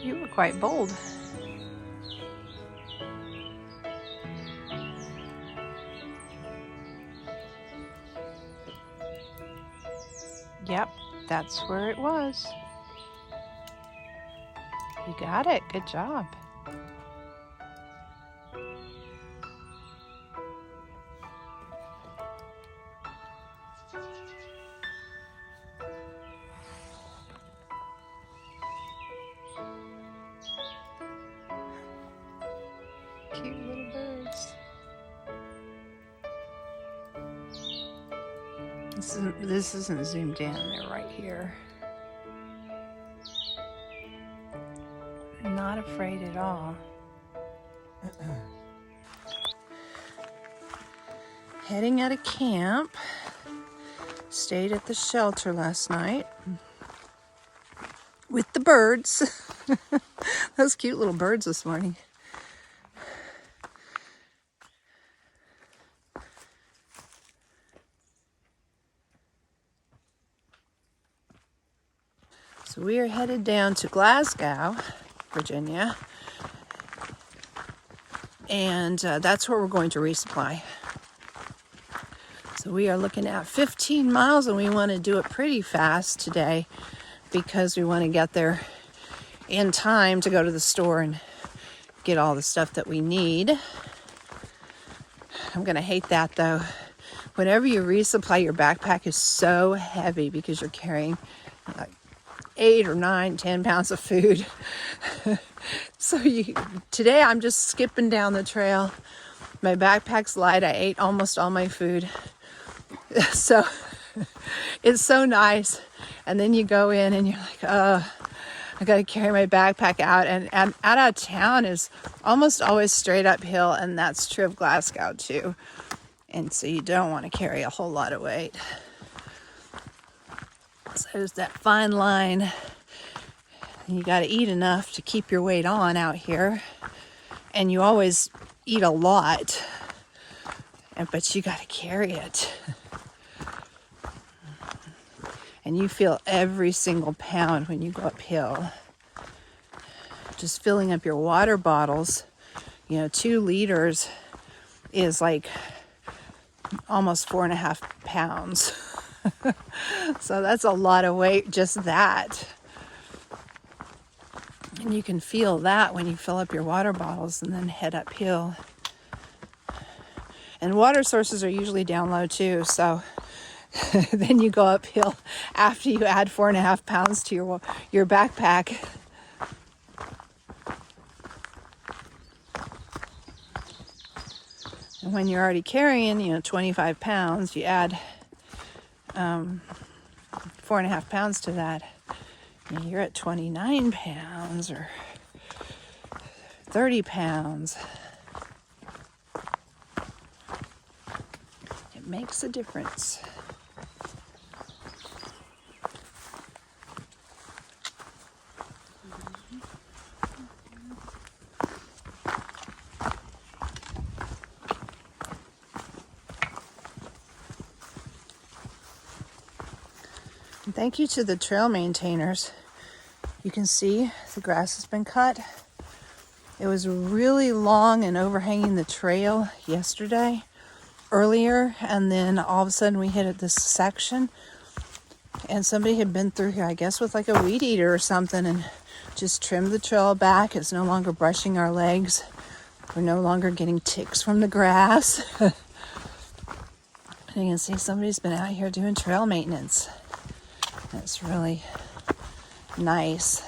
You were quite bold. Yep, that's where it was. You got it. Good job. Cute little birds. This isn't zoomed in. They're right here. Not afraid at all. Heading out of camp. Stayed at the shelter last night with the birds. Those cute little birds this morning. So we are headed down to Glasgow, Virginia, and that's where we're going to resupply. So we are looking at 15 miles, and we want to do it pretty fast today because we want to get there in time to go to the store and get all the stuff that we need. I'm going to hate that though. Whenever you resupply, your backpack is so heavy because you're carrying like 8 or 9, 10 pounds of food. So today I'm just skipping down the trail. My backpack's light. I ate almost all my food. So it's so nice. And then you go in and you're like, I got to carry my backpack out. And out of town is almost always straight uphill. And that's true of Glasgow too. And so you don't want to carry a whole lot of weight. So there's that fine line. You got to eat enough to keep your weight on out here. And you always eat a lot. But you got to carry it. And you feel every single pound when you go uphill. Just filling up your water bottles, 2 liters is like almost 4.5 pounds. So that's a lot of weight, just that. And you can feel that when you fill up your water bottles and then head uphill. And water sources are usually down low too, so then you go uphill after you add 4.5 pounds to your backpack. And when you're already carrying, 25 pounds, you add 4.5 pounds to that. You're at 29 pounds or 30 pounds. It makes a difference. And thank you to the trail maintainers. You can see the grass has been cut. It was really long and overhanging the trail earlier, and then all of a sudden we hit this section, and somebody had been through here, I guess with like a weed eater or something, and just trimmed the trail back. It's no longer brushing our legs. We're no longer getting ticks from the grass. And you can see somebody's been out here doing trail maintenance. It's really nice.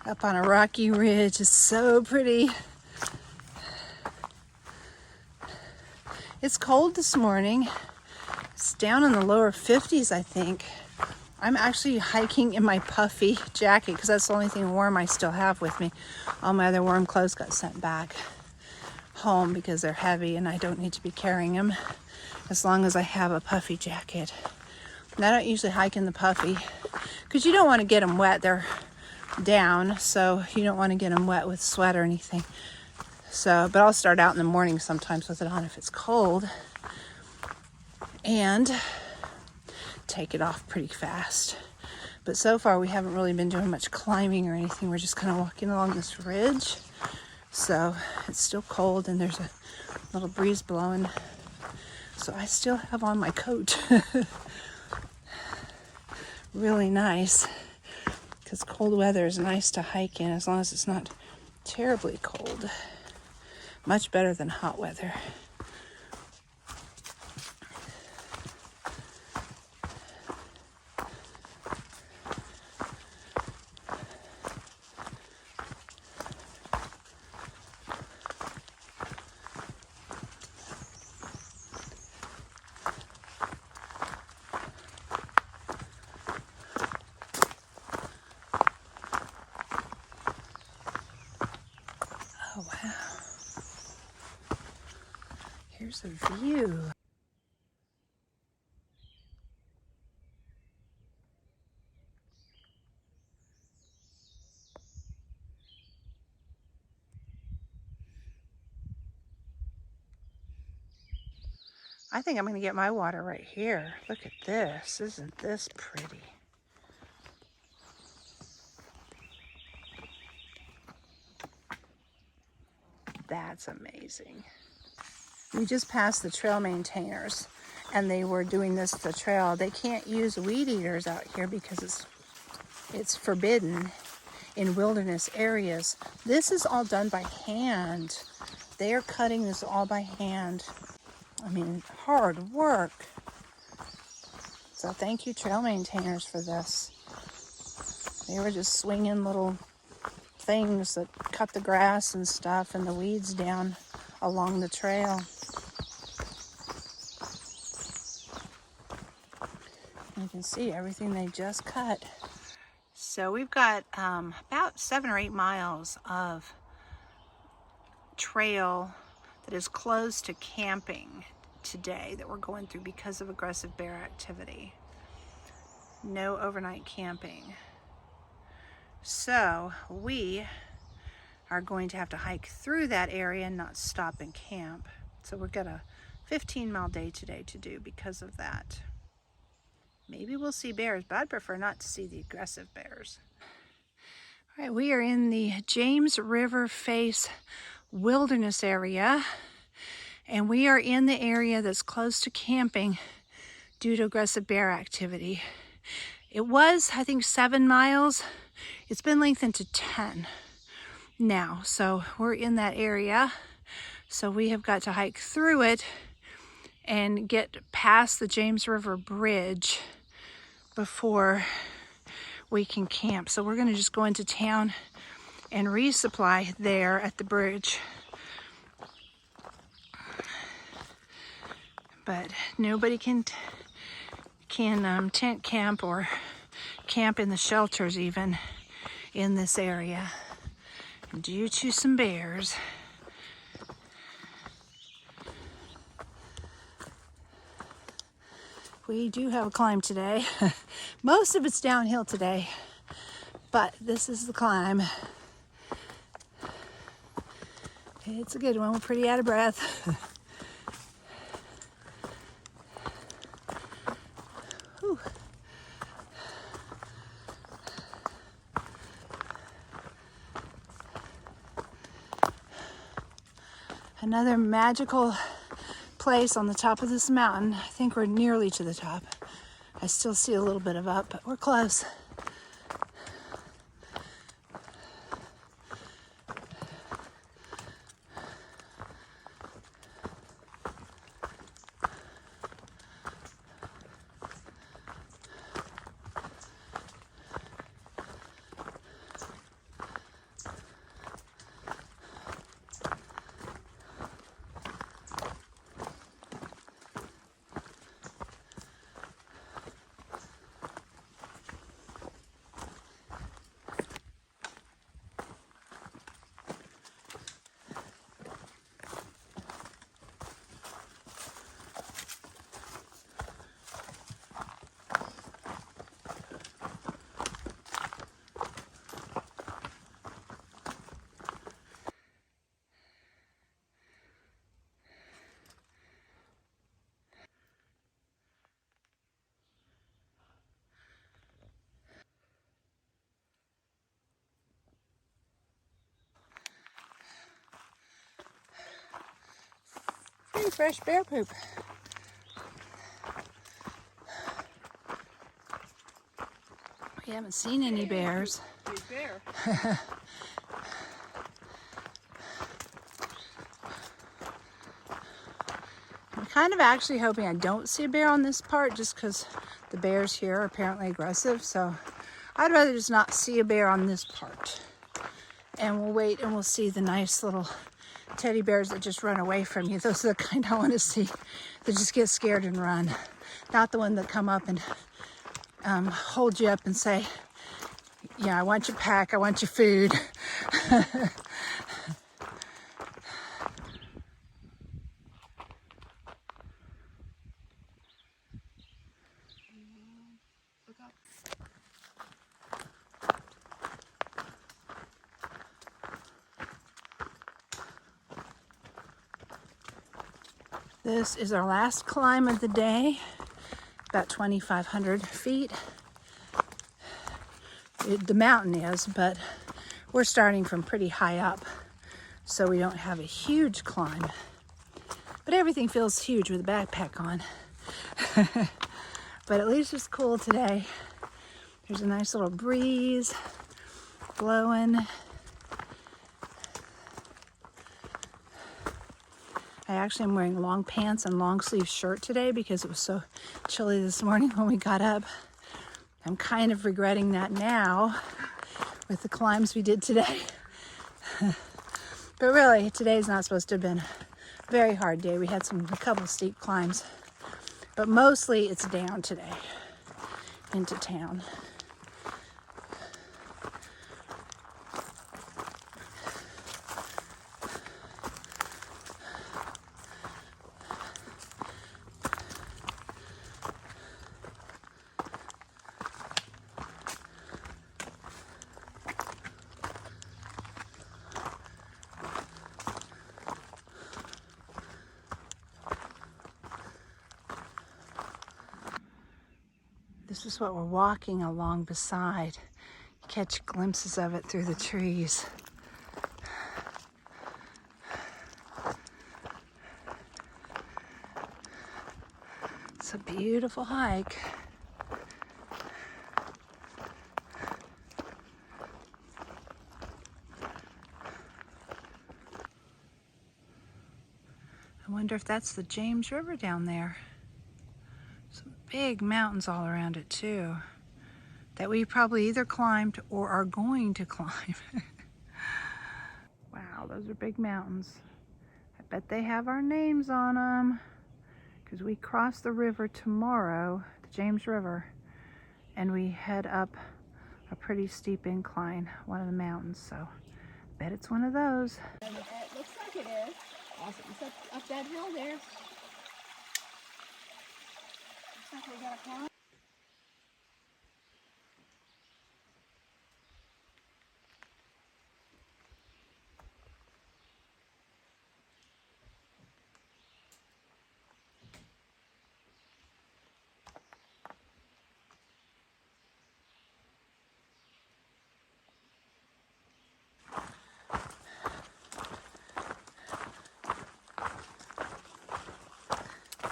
Up on a rocky ridge. It's so pretty. It's cold this morning. It's down in the lower 50s, I think. I'm actually hiking in my puffy jacket because that's the only thing warm I still have with me. All my other warm clothes got sent back home because they're heavy and I don't need to be carrying them as long as I have a puffy jacket. And I don't usually hike in the puffy because you don't want to get them wet. They're down, so you don't want to get them wet with sweat or anything. So, but I'll start out in the morning sometimes with it on if it's cold and take it off pretty fast. But so far we haven't really been doing much climbing or anything. We're just kind of walking along this ridge. So it's still cold and there's a little breeze blowing. So I still have on my coat. Really nice. Because cold weather is nice to hike in as long as it's not terribly cold. Much better than hot weather. Oh, wow. Here's a view. I think I'm going to get my water right here. Look at this. Isn't this pretty? That's amazing. We just passed the trail maintainers and they were doing this to the trail. They can't use weed eaters out here because it's forbidden in wilderness areas. This is all done by hand. They are cutting this all by hand. I mean, hard work. So thank you, trail maintainers, for this. They were just swinging little things that cut the grass and stuff and the weeds down along the trail. You can see everything they just cut. So we've got about 7 or 8 miles of trail that is closed to camping today that we're going through because of aggressive bear activity. No overnight camping. So we are going to have to hike through that area and not stop and camp. So we've got a 15-mile day today to do because of that. Maybe we'll see bears, but I'd prefer not to see the aggressive bears. All right, we are in the James River Face Wilderness area, and we are in the area that's close to camping due to aggressive bear activity. It was, I think, 7 miles. It's been lengthened to 10 now, so we're in that area. So we have got to hike through it and get past the James River Bridge before we can camp. So we're going to just go into town and resupply there at the bridge. But nobody can tent camp or camp in the shelters even in this area due to some bears. We do have a climb today. Most of it's downhill today, but this is the climb. It's a good one. We're pretty out of breath. Whew. Another magical place on the top of this mountain. I think we're nearly to the top. I still see a little bit of up, but we're close. smelling fresh bear poop. We haven't seen any bears. Big bear. I'm kind of actually hoping I don't see a bear on this part just because the bears here are apparently aggressive. So I'd rather just not see a bear on this part. And we'll wait and we'll see the nice little teddy bears that just run away from you. Those are the kind I want to see. That just get scared and run. Not the one that come up and hold you up and say, yeah, I want your pack, I want your food. Look up. This is our last climb of the day, about 2,500 feet. The mountain is, but we're starting from pretty high up, so we don't have a huge climb. But everything feels huge with a backpack on. But at least it's cool today. There's a nice little breeze blowing. I actually am wearing long pants and long sleeve shirt today because it was so chilly this morning when we got up. I'm kind of regretting that now with the climbs we did today. But really, today's not supposed to have been a very hard day. We had a couple steep climbs, but mostly it's down today into town. This is what we're walking along beside. You catch glimpses of it through the trees. It's a beautiful hike. I wonder if that's the James River down there. Big mountains all around it too, that we probably either climbed or are going to climb. Wow, those are big mountains. I bet they have our names on them because we cross the river tomorrow, the James River, and we head up a pretty steep incline, one of the mountains, so I bet it's one of those. It looks like it is. Awesome. It's up that hill there. Looks like we got a pond.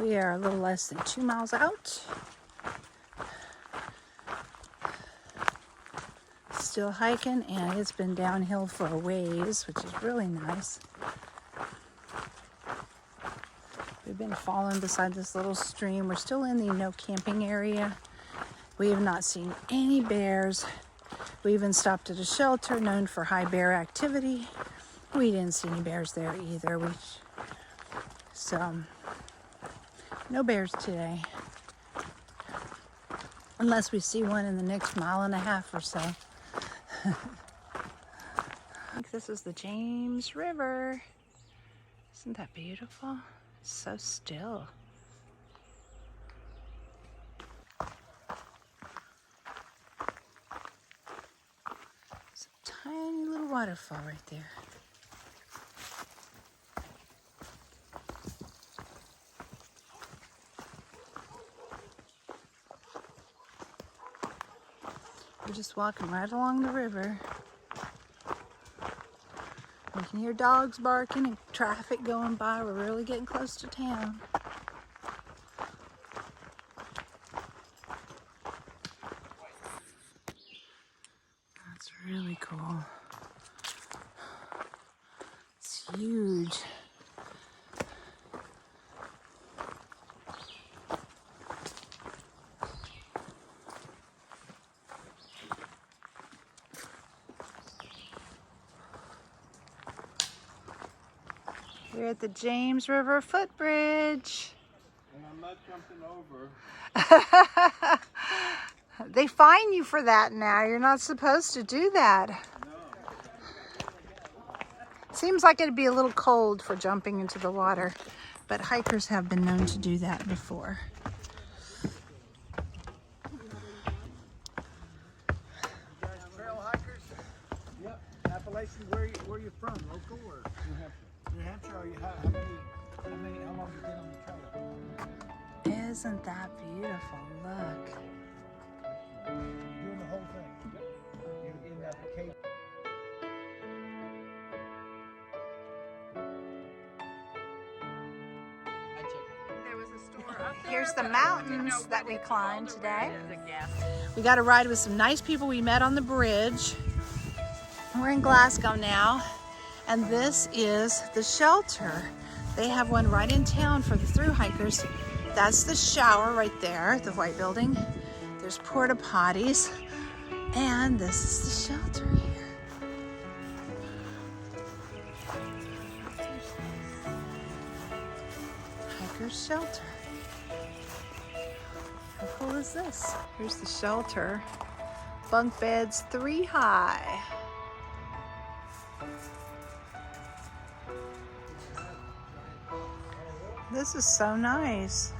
We are a little less than 2 miles out. Still hiking, and it's been downhill for a ways, which is really nice. We've been following beside this little stream. We're still in the no camping area. We have not seen any bears. We even stopped at a shelter known for high bear activity. We didn't see any bears there either. So no bears today. Unless we see one in the next 1.5 miles or so. I think this is the James River. Isn't that beautiful? It's so still. It's a tiny little waterfall right there. We're just walking right along the river. We can hear dogs barking and traffic going by. We're really getting close to town. That's really cool. It's huge. We're at the James River footbridge. And I'm not jumping over. They fine you for that now. You're not supposed to do that. No. Seems like it'd be a little cold for jumping into the water, but hikers have been known to do that before. You guys trail hikers? Yep. Appalachian, where are you from? Local or New Hampshire? New Hampshire? Are you, how long have you been on the trail? Isn't that beautiful? Look. Doing the whole thing. Yep. In that cave. Here's the mountains that we climbed today. We got a ride with some nice people we met on the bridge. We're in Glasgow now, and this is the shelter. They have one right in town for the thru hikers. That's the shower right there, the white building. There's porta potties, and this is the shelter here. Hiker's shelter. How cool is this? Here's the shelter. Bunk beds 3 high. This is so nice.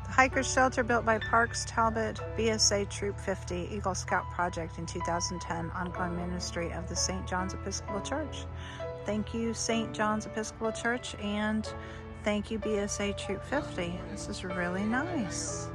The hiker's shelter built by Parks Talbot, BSA Troop 50, Eagle Scout Project in 2010, ongoing ministry of the St. John's Episcopal Church. Thank you, St. John's Episcopal Church, and thank you, BSA Troop 50. This is really nice.